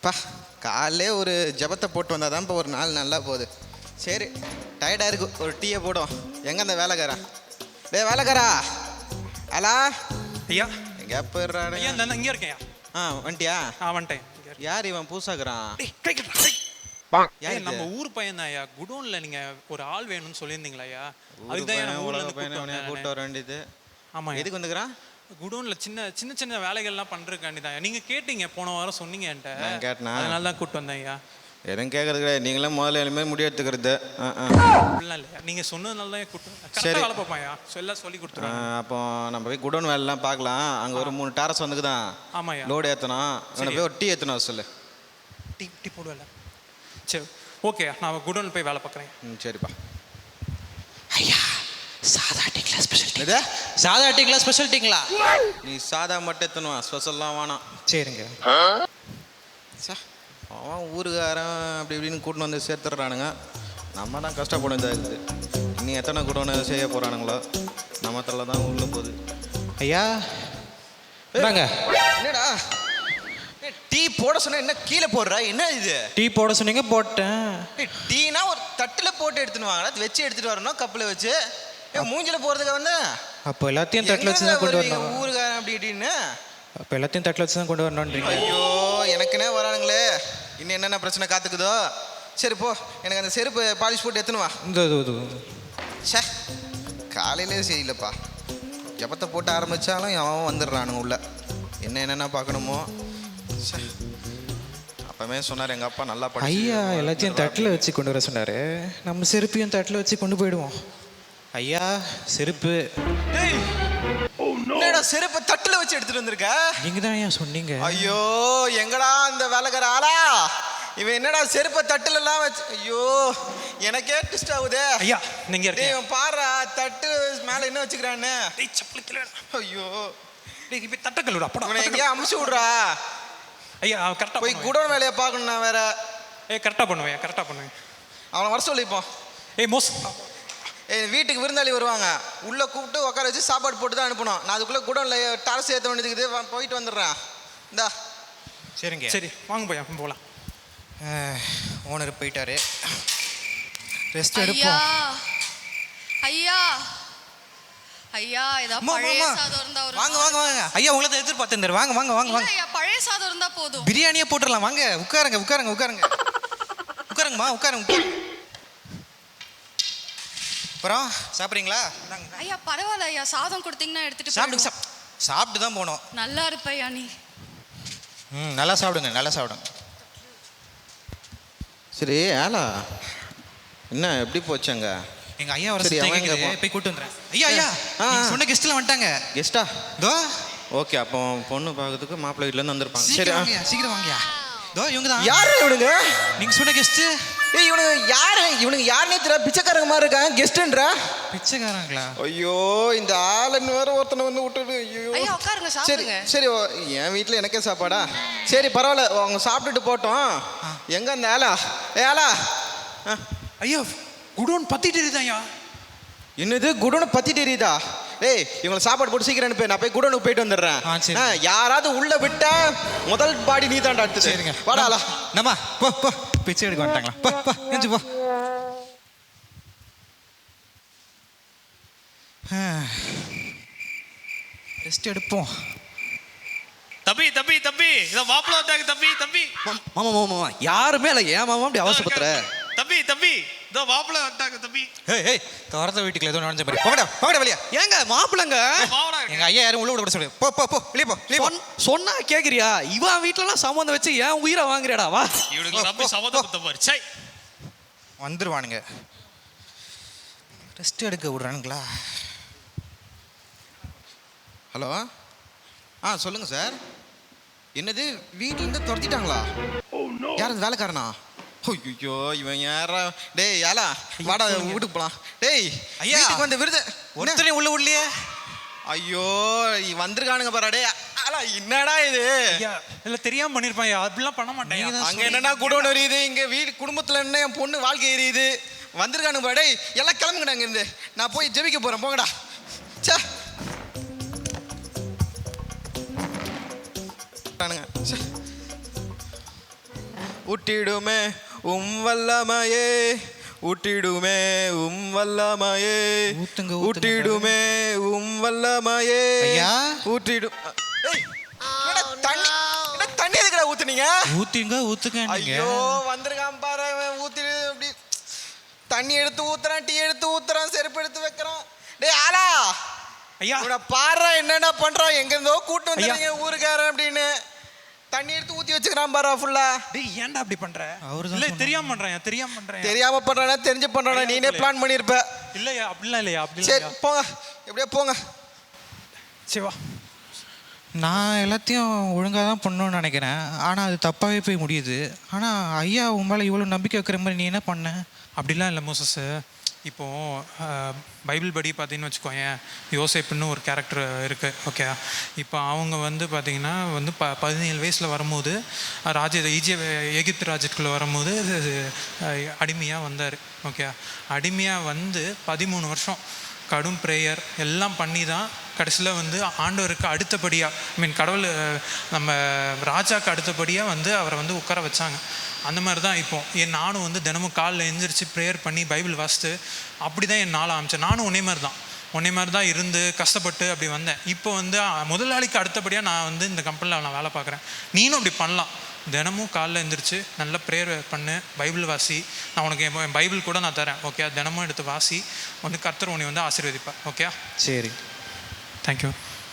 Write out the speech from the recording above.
பா காலையிலே ஒரு ஜபத்தை போட்டு வந்தால் தான் இப்போ ஒரு நாள் நல்லா போகுது. சரி டயர்டாக இருக்கு, ஒரு டீயை போடும். எங்கே அந்த வேலைக்காரா? வேலைக்காரா அலா ஐயா எங்கே போயிடுறாரு? ஐயா நான் இங்கே இருக்கேன். வந்துட்டியா? வந்துட்டேன். யார் இவன் பூசாக்குறான்? நம்ம ஊர் பையன் தான் ஐயா. குடோன்ல நீங்க ஒரு ஆள் வேணும்னு சொல்லியிருந்தீங்களா ஐயா? அதுதான் உலக பையனை கூப்பிட்டு வர வேண்டியது. ஆமா, எதுக்கு வந்துக்கிறான்? குடோன்ல சின்ன சின்ன சின்ன வேலைகள்லாம் பண்றதுக்காண்டி தான். நீங்க கேட்டீங்க போன வாரம், சொன்னீங்க என்கிட்ட. நான் கேட்டேனா? அதனால தான் கூப்பிட்டு வந்தேன் ஐயா. எதுவும் கேட்கறது கிடையாது. நீங்களே முதல்ல எல்லாமே முடி எடுத்துக்கிறது. அப்படிலாம் இல்லையா, நீங்க சொன்னதுனால தான் கூப்பிட்டு. சரி வேலை பார்ப்பேன் ஐயா, எல்லாம் சொல்லி கொடுத்துருவேன். அப்போ நம்ம போய் குடோன் வேலைலாம் பார்க்கலாம். அங்கே ஒரு 3 டாரஸ் வந்துக்குதான். ஆமா ஐயா, லோடு ஏற்றணும். இவனை போய் ஒரு டீ ஏற்றணும் சொல்லு. டீ போடுவேல. சரி ஓகே, நான் குடோன் போய் வேலை பார்க்குறேன். சரிப்பா. ஐயா சாதா டீங்களா ஸ்பெஷல் டீ? இது சாதா டீங்களா ஸ்பெஷல் டீங்களா? நீ சாதா மட்டும் எத்தணும், ஸ்பெஷல்லாம் வேணாம். சரிங்க. அவன் ஊருக்காரன் அப்படி இப்படின்னு கூட்டின்னு வந்து சேர்த்துடுறானுங்க. நம்ம தான் கஷ்டப்பட வேண்டியதாக இருக்குது. இன்னும் எத்தனை கூட்டணு செய்ய போகிறானுங்களோ நம்ம தலை தான் உள்ள போகுது. ஐயா என்னங்க என்னடா டீ போட சொன்ன, என்ன கீழே போடுறா? என்ன இது? டீ போட சொன்னீங்க, போட்டேன். டீனா ஒரு தட்டில் போட்டு எடுத்துன்னு வாங்க, வச்சு எடுத்துகிட்டு வரணும் கப்பில் வச்சு. மூஞ்சில் போகிறதுக்கு வந்து அப்போ எல்லாத்தையும் தட்டில் வச்சு தான் கொண்டு வரணும். ஊருக்காரன் அப்படி இப்படின்னு அப்போ எல்லாத்தையும் தட்டில் வச்சு தான் கொண்டு வரணுன்றீங்க. ஐயோ எனக்குன்னே வரானுங்களே. இன்னும் என்னென்ன பிரச்சனை காத்துக்குதோ. சரி போ, எனக்கு அந்த செருப்பு பாலிஷ் போட்டு எடுத்துன்னு வா. இந்த சே காலையிலே சரியில்லைப்பா. ஜபத்தை போட்டு ஆரம்பித்தாலும் அவன் வந்துடுறானுங்க உள்ள. என்னென்ன பார்க்கணுமோ. சே அப்பவே சொன்னார் எங்கள் அப்பா நல்லா படி. ஐயா எல்லாத்தையும் தட்டில் வச்சு கொண்டு வர சொன்னார். நம்ம செருப்பையும் தட்டில் வச்சு கொண்டு போயிடுவோம். ஐயா செருப்பு. என்னடா செருப்பை தட்டில் வச்சு எடுத்துட்டு வந்திருக்க? நீங்க தான் ஐயா சொன்னீங்க. ஐயோ எங்கடா அந்த வேலைக்கார ஆளா? இவன் என்னடா செருப்பை தட்டுலலாம் வச்சு. ஐயோ எனக்கே டிஸ்ட் ஆகுதே. ஐயா நீங்க இவன் பாடுறா தட்டு மேலே என்ன வச்சுக்கிறான்னு. ஐயோ தட்டக்கல்லூர் அப்பா இவனை எங்கேயா அமுச்சு விட்றா. ஐயா கரெக்டாக போய் குடோன் வேலையை பார்க்கணும். நான் வேற கரெக்டாக பண்ணுவேன், கரெக்டாக பண்ணுவேன். அவனை வர சொல்லிப்போம். மோஸ் வீட்டுக்கு விருந்தாளி வருவாங்க, உள்ளே கூப்பிட்டு உட்கார வச்சு சாப்பாடு போட்டு தான் அனுப்பணும். நான் அதுக்குள்ளே குடோனில் டாரஸ் ஏற்ற வேண்டியதுக்குது. போயிட்டு வந்துடுறேன். இந்தா சரிங்க. சரி வாங்க போய் போகலாம். ஓனர் போயிட்டாரு, ரெஸ்ட் எடுப்போம். ஐயா ஐயா ஏதாவது பழைய சாதம் இருந்தா ஒரு வாங்க வாங்க வாங்க. ஐயா உங்களை தான் எதிர்பார்த்தேன். வாங்க வாங்க வாங்க வாங்க. ஐயா பழைய சாதம் இருந்தா போதும். பிரியாணியே போட்டுடலாம். வாங்க உட்காருங்க உட்காருங்க உட்காருங்க உட்காருங்கம்மா உட்காருங்க. அப்புறம் சாப்பிட்றீங்களா? ஐயா பரவாயில்ல ஐயா, சாதம் கொடுத்தீங்கன்னா எடுத்துட்டு சாப்பிடுங்க. சாப்பிட்டு தான் போனோம். நல்லா இருப்பையா நீ. நல்லா சாப்பிடுங்க, நல்லா சாப்பிடுங்க. சரி ஆலா என்ன எப்படி போச்சாங்க? எங்க ஐயா வர போய் கூட்டு வந்துறேன். ஐயா ஐயா சொன்ன கெஸ்ட்லாம் வந்துட்டாங்க. கெஸ்டா? தோ ஓகே, அப்போ பொண்ணு பார்க்கறதுக்கு மாப்பிள்ளை வீட்டிலேருந்து வந்திருப்பாங்க. சரி சீக்கிரம் வாங்கயா. தோ இவங்க தான். யாரு இவனுங்க? நீங்க சொன்ன கெஸ்ட். இவனுங்க யாரு? இவனுங்க யாருன்னே தெரியல. பிச்சைக்காரங்க மாதிரி இருக்காங்க. கெஸ்ட்ன்றா? பிச்சைக்காரங்களா? ஐயோ இந்த ஆளுன்னு வேற ஒருத்தனை வந்து விட்டுடு. ஐயோ ஐயா உட்காருங்க, சரி சாப்பிடுங்க. சரி என் வீட்டில் எனக்கே சாப்பாடா? சரி பரவாயில்ல, அவங்க சாப்பிட்டுட்டு போட்டோம். எங்க அந்த ஆளா? ஆளா ஐயா குடோன் பத்திட்டு இருக்குதா ஐயா? என்னது குடோனை பத்திட்டு எரியுதா? ஏய் இவங்களை சாப்பாடு போட்டு சீக்கிரம் அனுப்பு, நான் போய் குடோனுக்கு போயிட்டு வந்துடுறேன். யாராவது உள்ள விட்டா முதல் பாடி நீ தான்டா அடுத்து. சரிங்க வாடாலா. நம்ம போ போ பிச்சை எடுக்க வந்துட்டாங்களா? போ போ எஞ்சி போ. ரெஸ்ட் எடுப்போம். தம்பி தம்பி தம்பி இத மாப்பிள்ள வந்தாங்க. தம்பி தம்பி மாமா மாமா யாருமே இல்லை. ஏன் மாமா அப்படி அவசரப்படுற? தம்பி தம்பி இதோ மாப்பிள்ள வந்தாங்க தம்பி. ஏய் தோரத்த வீட்டுக்குள்ள ஏதோ நடந்து பாரு. போடா போடா வெளிய. ஏங்க மாப்பிள்ளங்க? எங்க ஐயா யாரும் உள்ள விட சொல்லு. போ போ போ வெளிய போ. சொன்னா கேக்குறியா? இவன் வீட்லலாம் சம்பந்தம் வச்சு ஏன் உயிரை வாங்குறடா? வா. இவனுக்கு நம்பி சம்மதம் கொடுத்த பாரு. சை வந்துருவானுங்க. ரெஸ்ட் எடுக்க விடுறானுங்களா? ஹலோ சொல்லுங்கள் சார். என்னது வீட்டிலேருந்து துரத்திட்டாங்களா? யார் அந்த வேலைக்காரனா? ஐயோ இவன் யாரா? டேய் யாரா வாடா வீட்டுக்கு போகலாம். டேய் ஐயா வந்து விருது ஒருத்தரையும் உள்ள விடலையே. ஐயோ வந்திருக்கானுங்க பாரா. டே ஆலா என்னடா இது? இல்லை தெரியாமல் பண்ணியிருப்பான். அப்படிலாம் பண்ண மாட்டேன். அங்கே என்னன்னா குடோன் எரியுது, இங்கே வீடு குடும்பத்தில் என்ன என் பொண்ணு வாழ்க்கை எரியுது. வந்திருக்கானுங்க பாரு. டேய் எல்லாம் கிளம்புங்கடா இங்கேருந்து. நான் போய் ஜெபிக்க போகிறேன். போங்கடா. சே ஊட்டிடுமே வல்லமையே ஊட்டிடுமே வல்லமையே ஊத்துங்க, ஊத்துங்க. ஊட்டிடுமே வல்லமையே ஐயா. ஊட்டிடும் ஏய், என்னடா தண்ணி தண்ணி எதுக்குடா ஊத்துனீங்க? ஊத்துங்க ஐயோ வந்துருக்கான் பாரு அவன் ஊத்திடு அப்படி தண்ணி எடுத்து ஊத்துறான் டீ எடுத்து ஊத்துறான் செருப்பு எடுத்து வைக்கிறான். டேய் ஆலா ஐயா இவனை பாரு என்னென்ன பண்றான் எங்க இருந்தோ கூட்டு வந்துருங்க ஊருக்காரன் அப்படின்னு தண்ணி எடுத்து ஊத்தி வச்சுக்கிறான் பாரு ஃபுல்லா. டேய் ஏன்டா அப்படி பண்ற? அவரு இல்ல தெரியாம பண்றேன் தெரியாம பண்றானா தெரிஞ்சு பண்றானா நீனே பிளான் பண்ணிருப்ப. இல்லையா அப்படிலாம் இல்லையா சரி போங்க எப்படியே போங்க. சிவா நான் எல்லாத்தையும் ஒழுங்காக தான் பண்ணணும்னு நினைக்கிறேன். ஆனால் அது தப்பாகவே போய் முடியுது. ஆனால் ஐயா உன் மேலே இவ்வளோ நம்பிக்கை வைக்கிற மாதிரி நீ என்ன பண்ண? அப்படிலாம் இல்லை மோசஸ். இப்போது பைபிள் படி பார்த்தீங்கன்னு வச்சுக்கோயேன், யோசேப்புன்னு ஒரு கேரக்டர் இருக்குது. ஓகே, இப்போ அவங்க வந்து பார்த்திங்கன்னா வந்து 17 வயசில் வரும்போது எகிப்து ராஜ்யத்துக்குள்ளே வரும்போது அடிமையாக வந்தார். ஓகே, அடிமையாக வந்து 13 வருஷம் கடும் ப்ரேயர் எல்லாம் பண்ணி தான் கடைசியில் வந்து ஆண்டவருக்கு அடுத்தபடியாக கடவுள் நம்ம ராஜாவுக்கு அடுத்தபடியாக வந்து அவரை வந்து உட்கார வச்சாங்க. அந்த மாதிரி தான் இப்போ நானும் வந்து தினமும் காலைல எழுந்திரிச்சு ப்ரேயர் பண்ணி பைபிள் வாசித்து அப்படி தான் என் நாள் ஆரம்பித்தேன். நானும் உன்னே மாதிரி தான் இருந்து கஷ்டப்பட்டு அப்படி வந்தேன். இப்போ வந்து முதலாளிக்கு அடுத்தபடியாக நான் வந்து இந்த கம்பெனியில் நான் வேலை பார்க்குறேன். நீனும் அப்படி பண்ணலாம். தினமும் காலைல எழுந்திரிச்சு நல்ல ப்ரேயர் பண்ணு, பைபிள் வாசி. நான் உனக்கு என் பைபிள் கூட நான் தரேன். ஓகே, தினமும் எடுத்து வாசி. வந்து கர்த்தர் உன்னை வந்து ஆசீர்வதிப்பேன். ஓகே, சரி, தேங்க்யூ.